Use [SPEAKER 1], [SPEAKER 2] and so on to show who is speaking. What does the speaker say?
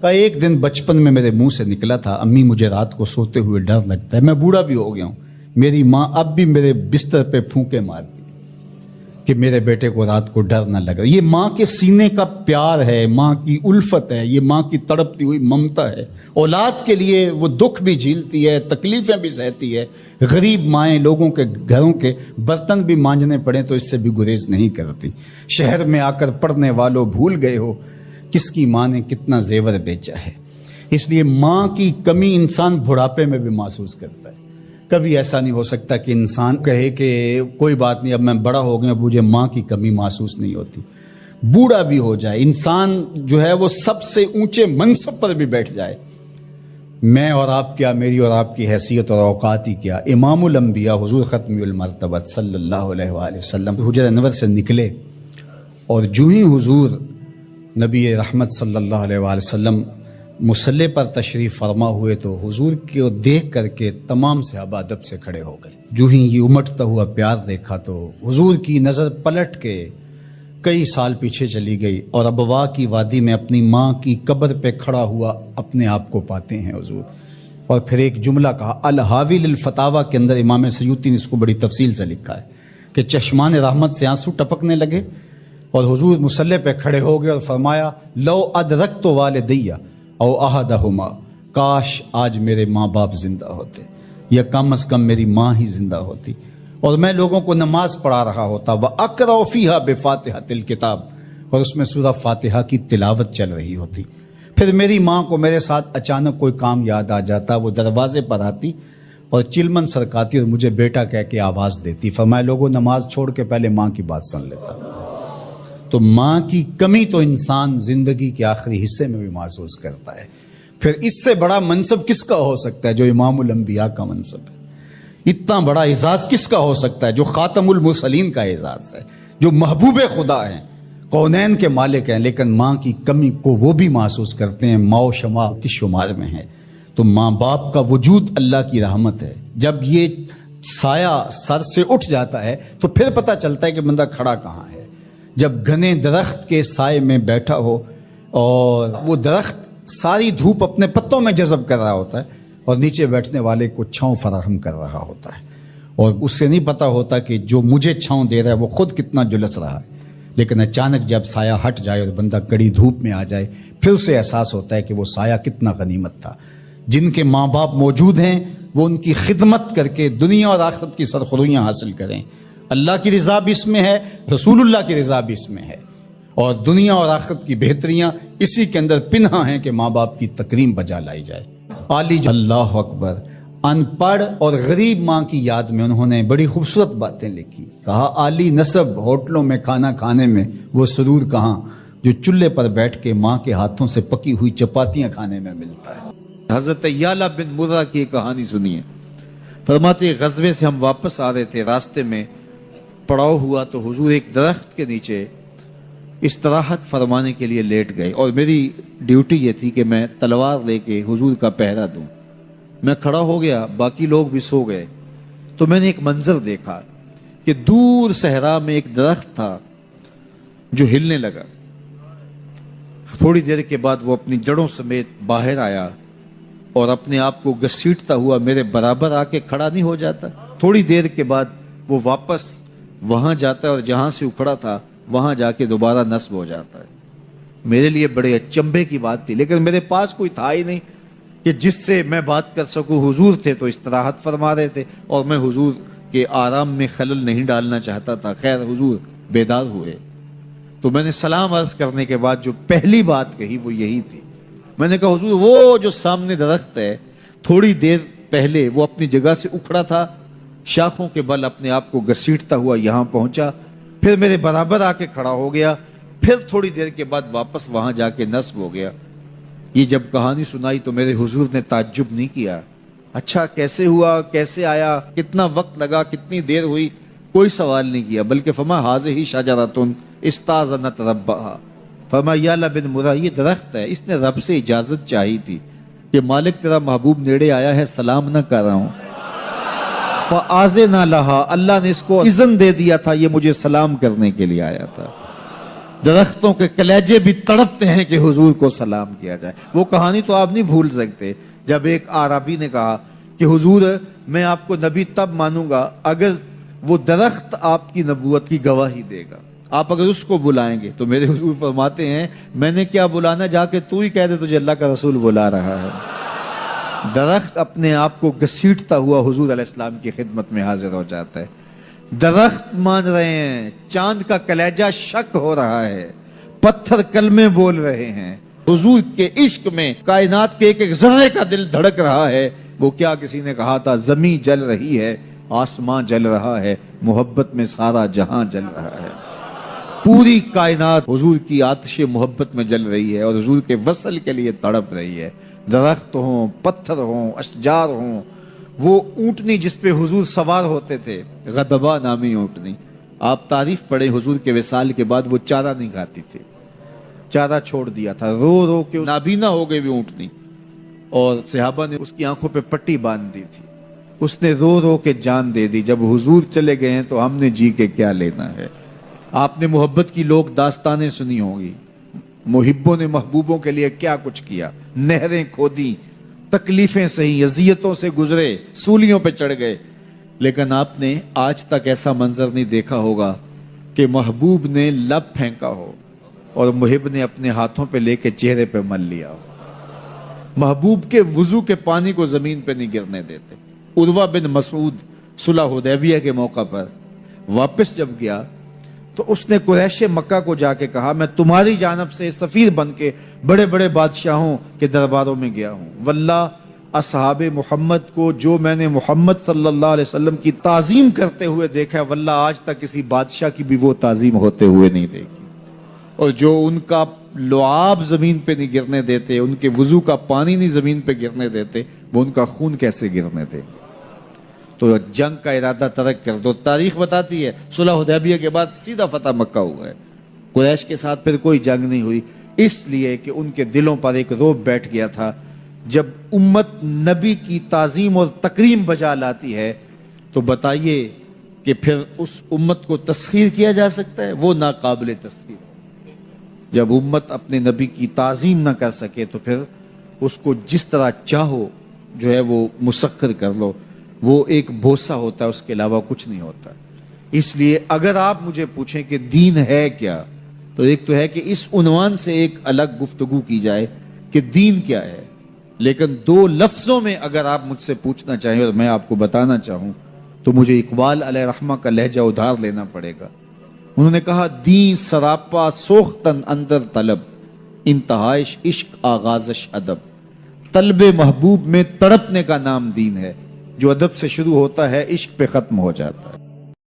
[SPEAKER 1] کا ایک دن بچپن میں میرے منہ سے نکلا تھا، امی مجھے رات کو سوتے ہوئے ڈر لگتا ہے، میں بوڑھا بھی ہو گیا ہوں، میری ماں اب بھی میرے بستر پہ پھونکے مارتی کہ میرے بیٹے کو رات کو ڈر نہ لگا۔ یہ ماں کے سینے کا پیار ہے، ماں کی الفت ہے، یہ ماں کی تڑپتی ہوئی ممتا ہے۔ اولاد کے لیے وہ دکھ بھی جھیلتی ہے، تکلیفیں بھی سہتی ہے۔ غریب مائیں لوگوں کے گھروں کے برتن بھی مانجنے پڑیں تو اس سے بھی گریز نہیں کرتی۔ شہر میں آ کر پڑھنے والوں بھول گئے ہو کس کی ماں نے کتنا زیور بیچا ہے۔ اس لیے ماں کی کمی انسان بڑھاپے میں بھی محسوس کرتا ہے۔ کبھی ایسا نہیں ہو سکتا کہ انسان کہے کہ کوئی بات نہیں، اب میں بڑا ہو گیا، مجھے ماں کی کمی محسوس نہیں ہوتی۔ بوڑھا بھی ہو جائے انسان جو ہے وہ سب سے اونچے منصب پر بھی بیٹھ جائے، میں اور آپ کیا، میری اور آپ کی حیثیت اور اوقات ہی کیا۔ امام الانبیاء حضور ختم المرتبت صلی اللہ علیہ وآلہ وسلم حجرہ انور سے نکلے اور جو ہی حضور نبی رحمت صلی اللہ علیہ وآلہ وسلم مصلی پر تشریف فرما ہوئے تو حضور کو دیکھ کر کے تمام صحابہ ادب سے کھڑے ہو گئے۔ جو ہی یہ امٹتا ہوا پیار دیکھا تو حضور کی نظر پلٹ کے کئی سال پیچھے چلی گئی اور ابوا کی وادی میں اپنی ماں کی قبر پہ کھڑا ہوا اپنے آپ کو پاتے ہیں حضور۔ اور پھر ایک جملہ کہا، الحاوی للفتاوی کے اندر امام سیوطی نے اس کو بڑی تفصیل سے لکھا ہے کہ چشمان رحمت سے آنسو ٹپکنے لگے اور حضور مصلی پہ کھڑے ہو گئے اور فرمایا، لو ادرکت والدی او احدہما، کاش آج میرے ماں باپ زندہ ہوتے یا کم از کم میری ماں ہی زندہ ہوتی اور میں لوگوں کو نماز پڑھا رہا ہوتا، وَأَقْرَأُ فِيهَا بِفَاتِحَةِ الْكِتَابِ، اور اس میں سورہ فاتحہ کی تلاوت چل رہی ہوتی۔ پھر میری ماں کو میرے ساتھ اچانک کوئی کام یاد آ جاتا، وہ دروازے پر آتی اور چلمن سرکاتی اور مجھے بیٹا کہہ کے آواز دیتی۔ فرمایا لوگوں نماز چھوڑ کے پہلے ماں کی بات سن لیتا۔ تو ماں کی کمی تو انسان زندگی کے آخری حصے میں بھی محسوس کرتا ہے۔ پھر اس سے بڑا منصب کس کا ہو سکتا ہے جو امام الانبیاء کا منصب ہے؟ اتنا بڑا اعزاز کس کا ہو سکتا ہے جو خاتم المرسلین کا اعزاز ہے، جو محبوب خدا ہیں، کونین کے مالک ہیں، لیکن ماں کی کمی کو وہ بھی محسوس کرتے ہیں، ماں و شمع کی شمار میں ہے۔ تو ماں باپ کا وجود اللہ کی رحمت ہے۔ جب یہ سایہ سر سے اٹھ جاتا ہے تو پھر پتہ چلتا ہے کہ بندہ کھڑا کہاں ہے۔ جب گھنے درخت کے سائے میں بیٹھا ہو اور وہ درخت ساری دھوپ اپنے پتوں میں جذب کر رہا ہوتا ہے اور نیچے بیٹھنے والے کو چھاؤں فراہم کر رہا ہوتا ہے، اور اس سے نہیں پتا ہوتا کہ جو مجھے چھاؤں دے رہا ہے وہ خود کتنا جلس رہا ہے، لیکن اچانک جب سایہ ہٹ جائے اور بندہ کڑی دھوپ میں آ جائے پھر اسے احساس ہوتا ہے کہ وہ سایہ کتنا غنیمت تھا۔ جن کے ماں باپ موجود ہیں وہ ان کی خدمت کر کے دنیا اور آخرت کی سرخرویاں حاصل کریں۔ اللہ کی رضا بھی اس میں ہے، رسول اللہ کی رضا بھی اس میں ہے، اور دنیا اور آخرت کی بہتریاں اسی کے اندر پنہاں ہیں کہ ماں باپ کی تکریم بجا لائی جائے۔ عالی اللہ اکبر، ان پڑھ اور غریب ماں کی یاد میں انہوں نے بڑی خوبصورت باتیں لکھی۔ کہا عالی نسب ہوٹلوں میں کھانا کھانے میں وہ سرور کہاں جو چولہے پر بیٹھ کے ماں کے ہاتھوں سے پکی ہوئی چپاتیاں کھانے میں ملتا ہے۔ حضرت یعلا بن مرہ کی ایک کہانی سنیے۔ فرماتے غزوے سے ہم واپس آ رہے تھے، راستے میں پڑاؤ ہوا تو حضور ایک درخت کے نیچے استراحت فرمانے کے لیے لیٹ گئے، اور میری ڈیوٹی یہ تھی کہ میں تلوار لے کے حضور کا پہرا دوں۔ میں کھڑا ہو گیا، باقی لوگ بھی سو گئے، تو میں نے ایک منظر دیکھا کہ دور صحرا میں ایک درخت تھا جو ہلنے لگا۔ تھوڑی دیر کے بعد وہ اپنی جڑوں سمیت باہر آیا اور اپنے آپ کو گھسیٹتا ہوا میرے برابر آ کے کھڑا نہیں ہو جاتا۔ تھوڑی دیر کے بعد وہ واپس وہاں جاتا ہے اور جہاں سے اکھڑا تھا وہاں جا کے دوبارہ نصب ہو جاتا ہے۔ میرے لیے بڑے اچنبھے کی بات تھی، لیکن میرے پاس کوئی تھا ہی نہیں کہ جس سے میں بات کر سکوں۔ حضور تھے تو استراحت فرما رہے تھے اور میں حضور کے آرام میں خلل نہیں ڈالنا چاہتا تھا۔ خیر حضور بیدار ہوئے تو میں نے سلام عرض کرنے کے بعد جو پہلی بات کہی وہ یہی تھی۔ میں نے کہا حضور وہ جو سامنے درخت ہے تھوڑی دیر پہلے وہ اپنی جگہ سے اکھڑا تھا، شاخوں کے بل اپنے آپ کو گھسیٹتا ہوا یہاں پہنچا، پھر میرے برابر آ کے کھڑا ہو گیا، پھر تھوڑی دیر کے بعد واپس وہاں جا کے نصب ہو گیا۔ یہ جب کہانی سنائی تو میرے حضور نے تعجب نہیں کیا، اچھا کیسے ہوا، کیسے آیا، کتنا وقت لگا، کتنی دیر ہوئی، کوئی سوال نہیں کیا، بلکہ فرمایا ہاذہ شجرۃ استاذنت ربھا، فرمایا یعلا بن مرہ یہ درخت ہے، اس نے رب سے اجازت چاہی تھی کہ مالک تیرا محبوب نیڑے آیا ہے، سلام نہ کر رہا ہوں، فآذن لہا، اللہ نے اس کو اذن دے دیا تھا، یہ مجھے سلام کرنے کے لیے آیا تھا۔
[SPEAKER 2] درختوں کے کلیجے بھی تڑپتے ہیں کہ حضور کو سلام کیا جائے. وہ کہانی تو آپ نہیں بھول سکتے جب ایک عربی نے کہا کہ حضور میں آپ کو نبی تب مانوں گا اگر وہ درخت آپ کی نبوت کی گواہی دے گا. آپ اگر اس کو بلائیں گے تو میرے حضور فرماتے ہیں میں نے کیا بلانا، جا کے تو ہی کہہ دے تجھے اللہ کا رسول بلا رہا ہے. درخت اپنے آپ کو گھسیٹتا ہوا حضور علیہ السلام کی خدمت میں حاضر ہو جاتا ہے. درخت مان رہے ہیں، چاند کا کلیجہ شک ہو رہا ہے، پتھر کلمے بول رہے ہیں. حضور کے عشق میں کائنات کے ایک ایک ذرے کا دل دھڑک رہا ہے. وہ کیا کسی نے کہا تھا، زمین جل رہی ہے، آسمان جل رہا ہے، محبت میں سارا جہاں جل رہا ہے. پوری کائنات حضور کی آتش محبت میں جل رہی ہے اور حضور کے وصل کے لیے تڑپ رہی ہے. درخت ہوں، پتھر ہوں، اشجار ہوں، وہ اونٹنی جس پہ حضور سوار ہوتے تھے، غدبہ نامی اونٹنی، آپ تعریف پڑھیں حضور کے وصال کے بعد وہ چارہ نہیں کھاتی تھی، چارہ چھوڑ دیا تھا، رو رو کے نابینا ہو گئی وہ اونٹنی، اور صحابہ نے اس کی آنکھوں پہ پٹی باندھ دی تھی. اس نے رو رو کے جان دے دی. جب حضور چلے گئے ہیں تو ہم نے جی کے کیا لینا ہے. آپ نے محبت کی لوگ داستانیں سنی ہوں گی، محبوں نے محبوبوں کے لیے کیا کچھ کیا، نہریں کھودی، تکلیفیں سہی، اذیتوں سے گزرے، سولیوں پہ چڑھ گئے. لیکن آپ نے آج تک ایسا منظر نہیں دیکھا ہوگا کہ محبوب نے لب پھینکا ہو اور محب نے اپنے ہاتھوں پہ لے کے چہرے پہ مل لیا ہو. محبوب کے وضو کے پانی کو زمین پہ نہیں گرنے دیتے. عروہ بن مسعود صلح حدیبیہ کے موقع پر واپس جب گیا تو اس نے قریش مکہ کو جا کے کہا میں تمہاری جانب سے سفیر بن کے بڑے بڑے بادشاہوں کے درباروں میں گیا ہوں. واللہ اصحاب محمد کو جو میں نے محمد صلی اللہ علیہ وسلم کی تعظیم کرتے ہوئے دیکھا ہے، واللہ آج تک کسی بادشاہ کی بھی وہ تعظیم ہوتے ہوئے نہیں دیکھی. اور جو ان کا لعاب زمین پہ نہیں گرنے دیتے، ان کے وضو کا پانی نہیں زمین پہ گرنے دیتے، وہ ان کا خون کیسے گرنے دے. تو جنگ کا ارادہ ترک کر دو. تاریخ بتاتی ہے صلح حدیبیہ کے بعد سیدھا فتح مکہ ہوا ہے. قریش کے ساتھ پھر کوئی جنگ نہیں ہوئی، اس لیے کہ ان کے دلوں پر ایک رعب بیٹھ گیا تھا. جب امت نبی کی تعظیم اور تکریم بجا لاتی ہے تو بتائیے کہ پھر اس امت کو تسخیر کیا جا سکتا ہے؟ وہ ناقابل تسخیر. جب امت اپنے نبی کی تعظیم نہ کر سکے تو پھر اس کو جس طرح چاہو جو ہے وہ مسخر کر لو. وہ ایک بوسہ ہوتا ہے، اس کے علاوہ کچھ نہیں ہوتا. اس لیے اگر آپ مجھے پوچھیں کہ دین ہے کیا، تو ایک تو ہے کہ اس عنوان سے ایک الگ گفتگو کی جائے کہ دین کیا ہے. لیکن دو لفظوں میں اگر آپ مجھ سے پوچھنا چاہیں اور میں آپ کو بتانا چاہوں تو مجھے اقبال علیہ رحمہ کا لہجہ ادھار لینا پڑے گا. انہوں نے کہا دین سراپا سوختن اندر طلب، انتہائش عشق آغازش ادب. طلب محبوب میں تڑپنے کا نام دین ہے. جو ادب سے شروع ہوتا ہے عشق پہ ختم ہو جاتا ہے.